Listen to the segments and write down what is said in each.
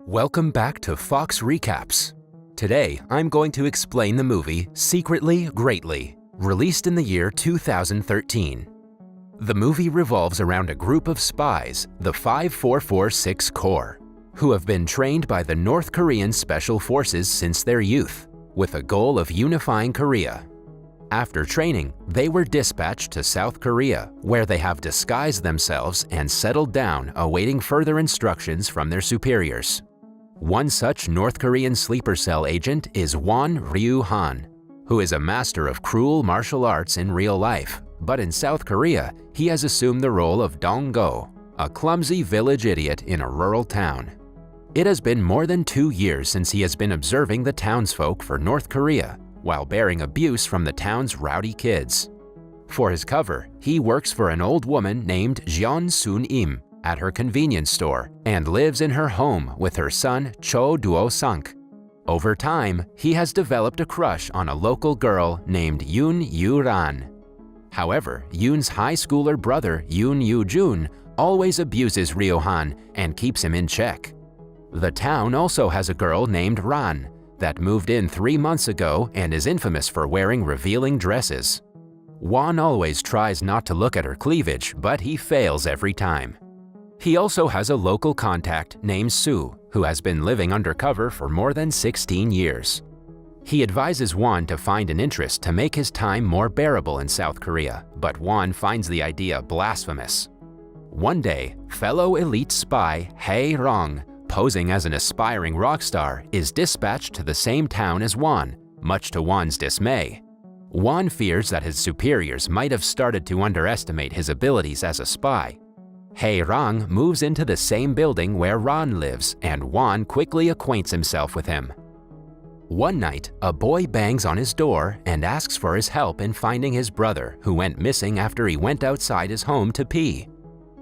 Welcome back to Fox Recaps. Today, I'm going to explain the movie Secretly, Greatly, released in the year 2013. The movie revolves around a group of spies, the 5446 Corps, who have been trained by the North Korean Special Forces since their youth, with a goal of unifying Korea. After training, they were dispatched to South Korea, where they have disguised themselves and settled down awaiting further instructions from their superiors. One such North Korean sleeper cell agent is Won Ryu-han, who is a master of cruel martial arts in real life, but in South Korea, he has assumed the role of Dong-go, a clumsy village idiot in a rural town. It has been more than 2 years since he has been observing the townsfolk for North Korea, while bearing abuse from the town's rowdy kids. For his cover, he works for an old woman named Jeon Sun-im at her convenience store and lives in her home with her son Cho Duo-sang. Over time, he has developed a crush on a local girl named Yoon Yu-ran. However, Yoon's high schooler brother Yoon Yu-jun always abuses Ryu-han and keeps him in check. The town also has a girl named Ran that moved in 3 months ago and is infamous for wearing revealing dresses. Won always tries not to look at her cleavage, but he fails every time. He also has a local contact named Sue, who has been living undercover for more than 16 years. He advises Won to find an interest to make his time more bearable in South Korea, but Won finds the idea blasphemous. One day, fellow elite spy Hae Rong, posing as an aspiring rock star, is dispatched to the same town as Won, much to Won's dismay. Won fears that his superiors might have started to underestimate his abilities as a spy. Hae Rong moves into the same building where Ran lives, and Won quickly acquaints himself with him. One night, a boy bangs on his door and asks for his help in finding his brother, who went missing after he went outside his home to pee.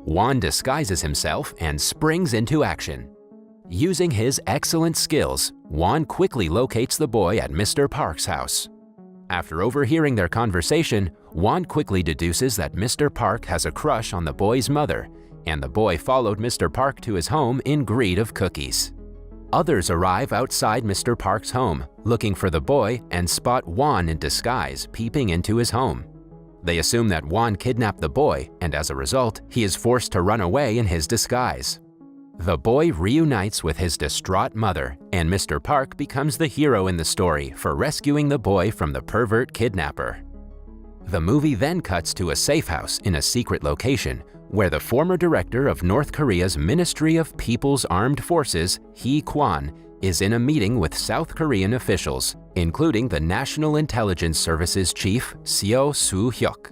Won disguises himself and springs into action. Using his excellent skills, Won quickly locates the boy at Mr. Park's house. After overhearing their conversation, Won quickly deduces that Mr. Park has a crush on the boy's mother, and the boy followed Mr. Park to his home in greed of cookies. Others arrive outside Mr. Park's home, looking for the boy, and spot Won in disguise peeping into his home. They assume that Won kidnapped the boy, and as a result, he is forced to run away in his disguise. The boy reunites with his distraught mother, and Mr. Park becomes the hero in the story for rescuing the boy from the pervert kidnapper. The movie then cuts to a safe house in a secret location, where the former director of North Korea's Ministry of People's Armed Forces, Hee Kwan, is in a meeting with South Korean officials, including the National Intelligence Service's chief, Seo Soo-hyuk.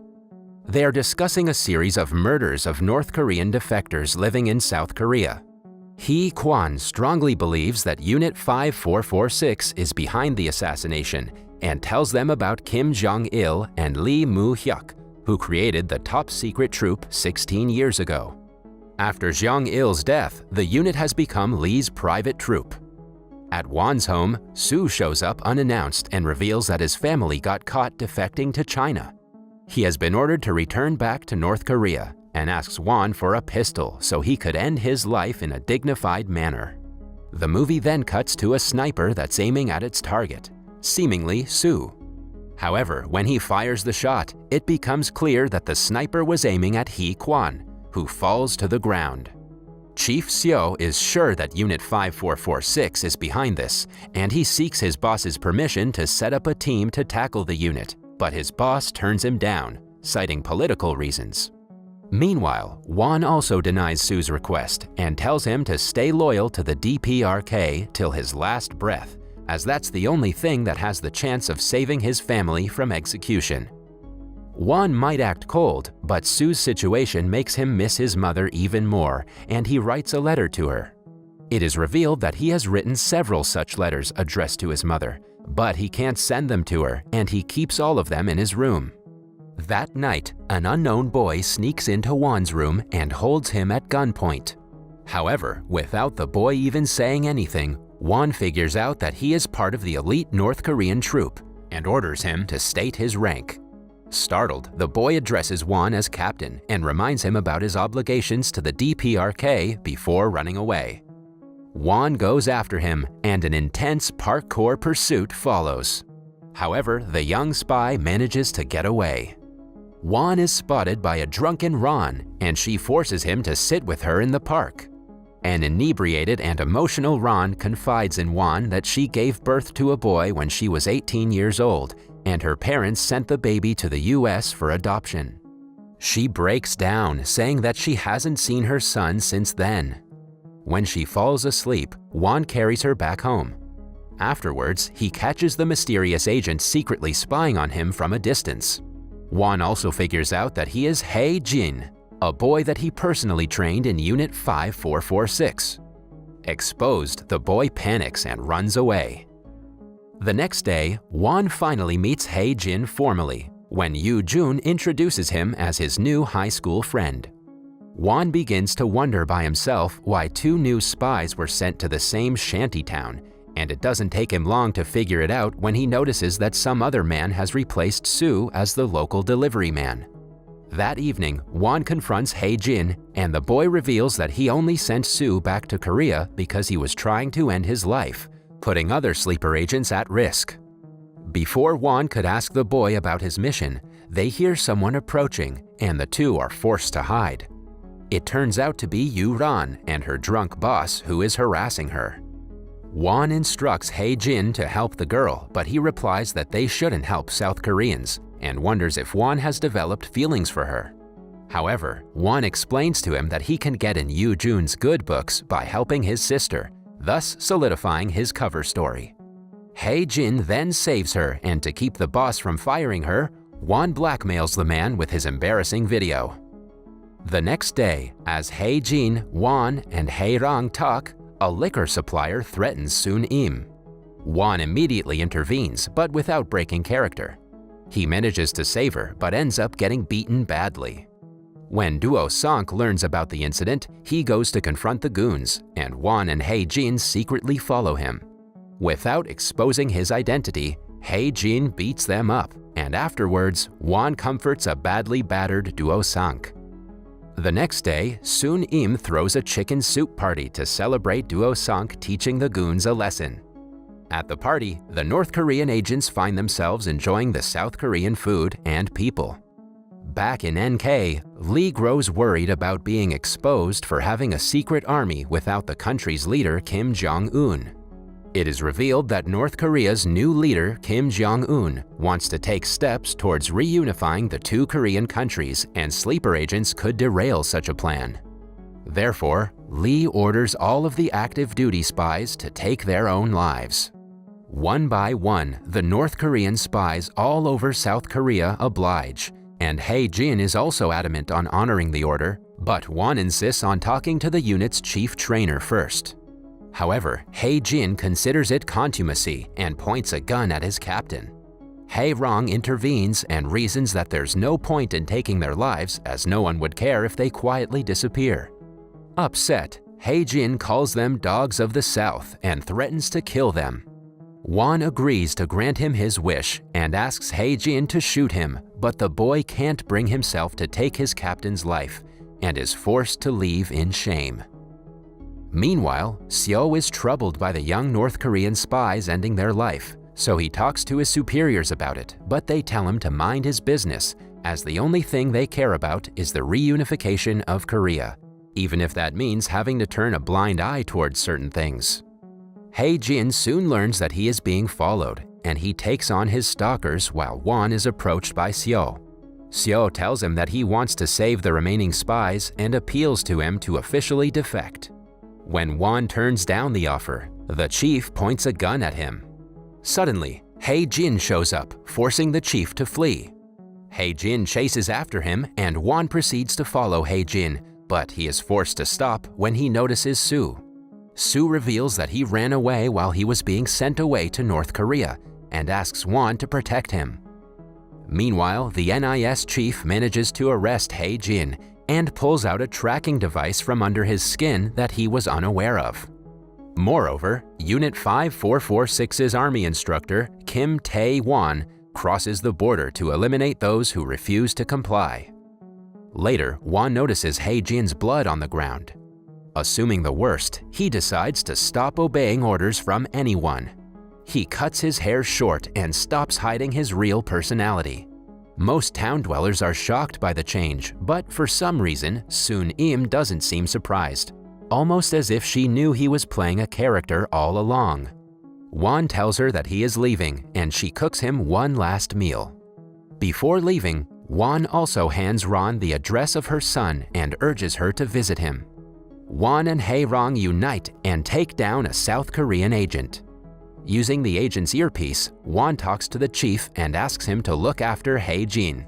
They are discussing a series of murders of North Korean defectors living in South Korea. Hee Kwan strongly believes that Unit 5446 is behind the assassination and tells them about Kim Jong-il and Lee Moo-hyuk, who created the top-secret troop 16 years ago. After Jong-il's death, the unit has become Lee's private troop. At Won's home, Soo shows up unannounced and reveals that his family got caught defecting to China. He has been ordered to return back to North Korea and asks Won for a pistol so he could end his life in a dignified manner. The movie then cuts to a sniper that's aiming at its target, seemingly Soo. However, when he fires the shot, it becomes clear that the sniper was aiming at Hee Kwan, who falls to the ground. Chief Seo is sure that Unit 5446 is behind this, and he seeks his boss's permission to set up a team to tackle the unit, but his boss turns him down, citing political reasons. Meanwhile, Won also denies Soo's request and tells him to stay loyal to the DPRK till his last breath, as that's the only thing that has the chance of saving his family from execution. Won might act cold, but Soo's situation makes him miss his mother even more, and he writes a letter to her. It is revealed that he has written several such letters addressed to his mother, but he can't send them to her, and he keeps all of them in his room. That night, an unknown boy sneaks into Won's room and holds him at gunpoint. However, without the boy even saying anything, Won figures out that he is part of the elite North Korean troop and orders him to state his rank. Startled, the boy addresses Won as captain and reminds him about his obligations to the DPRK before running away. Won goes after him, and an intense parkour pursuit follows. However, the young spy manages to get away. Won is spotted by a drunken Ron, and she forces him to sit with her in the park. An inebriated and emotional Ron confides in Won that she gave birth to a boy when she was 18 years old, and her parents sent the baby to the US for adoption. She breaks down, saying that she hasn't seen her son since then. When she falls asleep, Won carries her back home. Afterwards, he catches the mysterious agent secretly spying on him from a distance. Won also figures out that he is Hae Jin, a boy that he personally trained in Unit 5446. Exposed, the boy panics and runs away. The next day, Won finally meets Hae Jin formally, when Yoo Jun introduces him as his new high school friend. Won begins to wonder by himself why two new spies were sent to the same shantytown, and it doesn't take him long to figure it out when he notices that some other man has replaced Soo as the local delivery man. That evening, Won confronts Hae Jin, and the boy reveals that he only sent Soo back to Korea because he was trying to end his life, putting other sleeper agents at risk. Before Won could ask the boy about his mission, they hear someone approaching, and the two are forced to hide. It turns out to be Yu Ran and her drunk boss who is harassing her. Won instructs Hae Jin to help the girl, but he replies that they shouldn't help South Koreans, and wonders if Won has developed feelings for her. However, Won explains to him that he can get in Yoo Jun's good books by helping his sister, thus solidifying his cover story. Hae Jin then saves her, and to keep the boss from firing her, Won blackmails the man with his embarrassing video. The next day, as Hae Jin, Won, and Hae Rang talk, a liquor supplier threatens Soon Im. Won immediately intervenes, but without breaking character. He manages to save her, but ends up getting beaten badly. When Duo Sonk learns about the incident, he goes to confront the goons, and Won and Hae Jin secretly follow him. Without exposing his identity, Hae Jin beats them up, and afterwards, Won comforts a badly battered Duo Sonk. The next day, Soon Im throws a chicken soup party to celebrate Duo Sonk teaching the goons a lesson. At the party, the North Korean agents find themselves enjoying the South Korean food and people. Back in NK, Lee grows worried about being exposed for having a secret army without the country's leader Kim Jong-un. It is revealed that North Korea's new leader, Kim Jong-un, wants to take steps towards reunifying the two Korean countries, and sleeper agents could derail such a plan. Therefore, Lee orders all of the active duty spies to take their own lives. One by one, the North Korean spies all over South Korea oblige, and Hae Jin is also adamant on honoring the order, but Won insists on talking to the unit's chief trainer first. However, Hae Jin considers it contumacy and points a gun at his captain. Hae Rang intervenes and reasons that there's no point in taking their lives, as no one would care if they quietly disappear. Upset, Hae Jin calls them dogs of the South and threatens to kill them. Won agrees to grant him his wish and asks Hae Jin to shoot him, but the boy can't bring himself to take his captain's life and is forced to leave in shame. Meanwhile, Seo is troubled by the young North Korean spies ending their life, so he talks to his superiors about it, but they tell him to mind his business, as the only thing they care about is the reunification of Korea, even if that means having to turn a blind eye towards certain things. Hae Jin soon learns that he is being followed, and he takes on his stalkers while Won is approached by Seo. Seo tells him that he wants to save the remaining spies and appeals to him to officially defect. When Won turns down the offer, the chief points a gun at him. Suddenly, Hae Jin shows up, forcing the chief to flee. Hae Jin chases after him, and Won proceeds to follow Hae Jin, but he is forced to stop when he notices Soo. Soo reveals that he ran away while he was being sent away to North Korea, and asks Won to protect him. Meanwhile, the NIS chief manages to arrest Hae Jin and pulls out a tracking device from under his skin that he was unaware of. Moreover, Unit 5446's army instructor, Kim Tae-won, crosses the border to eliminate those who refuse to comply. Later, Won notices Hae Jin's blood on the ground. Assuming the worst, he decides to stop obeying orders from anyone. He cuts his hair short and stops hiding his real personality. Most town dwellers are shocked by the change, but for some reason, Sun-im doesn't seem surprised, almost as if she knew he was playing a character all along. Won tells her that he is leaving, and she cooks him one last meal. Before leaving, Won also hands Ron the address of her son and urges her to visit him. Won and Hae-rong unite and take down a South Korean agent. Using the agent's earpiece, Won talks to the chief and asks him to look after Hae-jin.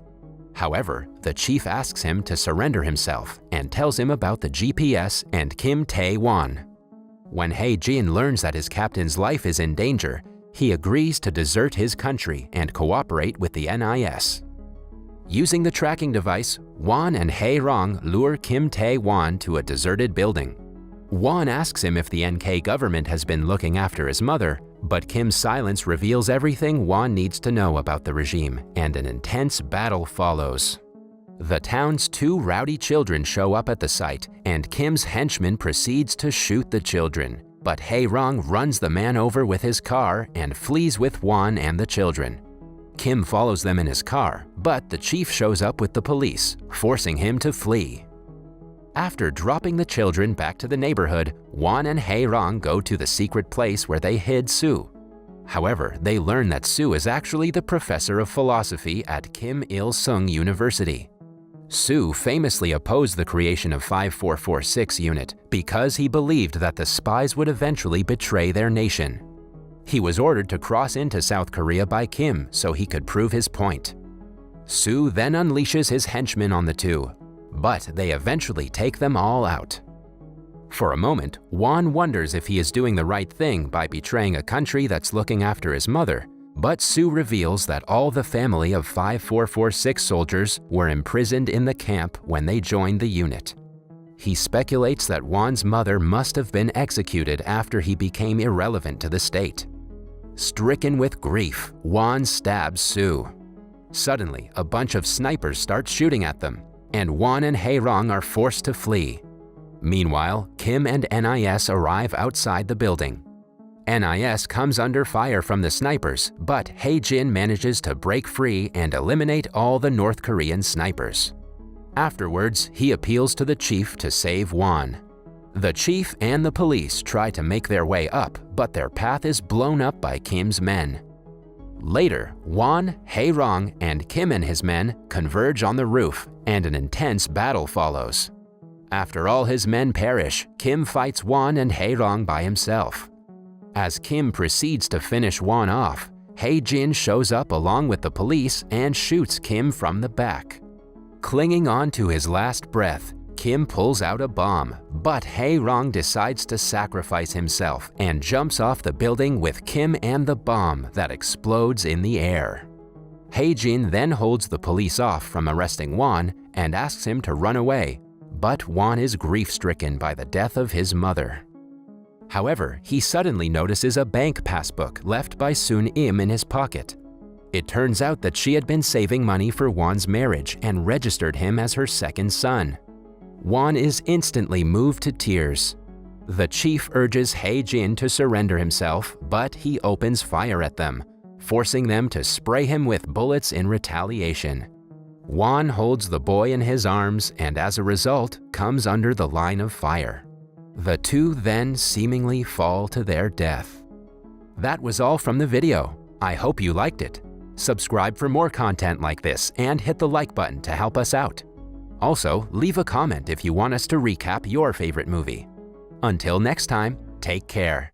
However, the chief asks him to surrender himself and tells him about the GPS and Kim Tae-won. When Hae-jin learns that his captain's life is in danger, he agrees to desert his country and cooperate with the NIS. Using the tracking device, Won and Hae-rong lure Kim Tae-won to a deserted building. Won asks him if the NK government has been looking after his mother, but Kim's silence reveals everything Won needs to know about the regime, and an intense battle follows. The town's two rowdy children show up at the site, and Kim's henchman proceeds to shoot the children, but Hae-rong runs the man over with his car and flees with Won and the children. Kim follows them in his car, but the chief shows up with the police, forcing him to flee. After dropping the children back to the neighborhood, Won and Hae-rong go to the secret place where they hid Sue. However, they learn that Sue is actually the professor of philosophy at Kim Il-sung University. Sue famously opposed the creation of 5446 unit because he believed that the spies would eventually betray their nation. He was ordered to cross into South Korea by Kim so he could prove his point. Sue then unleashes his henchmen on the two, but they eventually take them all out. For a moment, Won wonders if he is doing the right thing by betraying a country that's looking after his mother, but Sue reveals that all the family of 5446 soldiers were imprisoned in the camp when they joined the unit. He speculates that Won's mother must have been executed after he became irrelevant to the state. Stricken with grief, Won stabs Sue. Suddenly, a bunch of snipers start shooting at them, and Won and Hae-rong are forced to flee. Meanwhile, Kim and NIS arrive outside the building. NIS comes under fire from the snipers, but Hae-jin manages to break free and eliminate all the North Korean snipers. Afterwards, he appeals to the chief to save Won. The chief and the police try to make their way up, but their path is blown up by Kim's men. Later, Won, Hae-rong, and Kim and his men converge on the roof, and an intense battle follows. After all his men perish, Kim fights Won and Hae-rong by himself. As Kim proceeds to finish Won off, Hae-jin shows up along with the police and shoots Kim from the back. Clinging on to his last breath, Kim pulls out a bomb, but Hae-rong decides to sacrifice himself and jumps off the building with Kim and the bomb that explodes in the air. Hae-jin then holds the police off from arresting Won and asks him to run away, but Won is grief-stricken by the death of his mother. However, he suddenly notices a bank passbook left by Sun-im in his pocket. It turns out that she had been saving money for Won's marriage and registered him as her second son. Won is instantly moved to tears. The chief urges Hae-jin to surrender himself, but he opens fire at them, forcing them to spray him with bullets in retaliation. Won holds the boy in his arms and as a result comes under the line of fire. The two then seemingly fall to their death. That was all from the video. I hope you liked it. Subscribe for more content like this and hit the like button to help us out. Also, leave a comment if you want us to recap your favorite movie. Until next time, take care.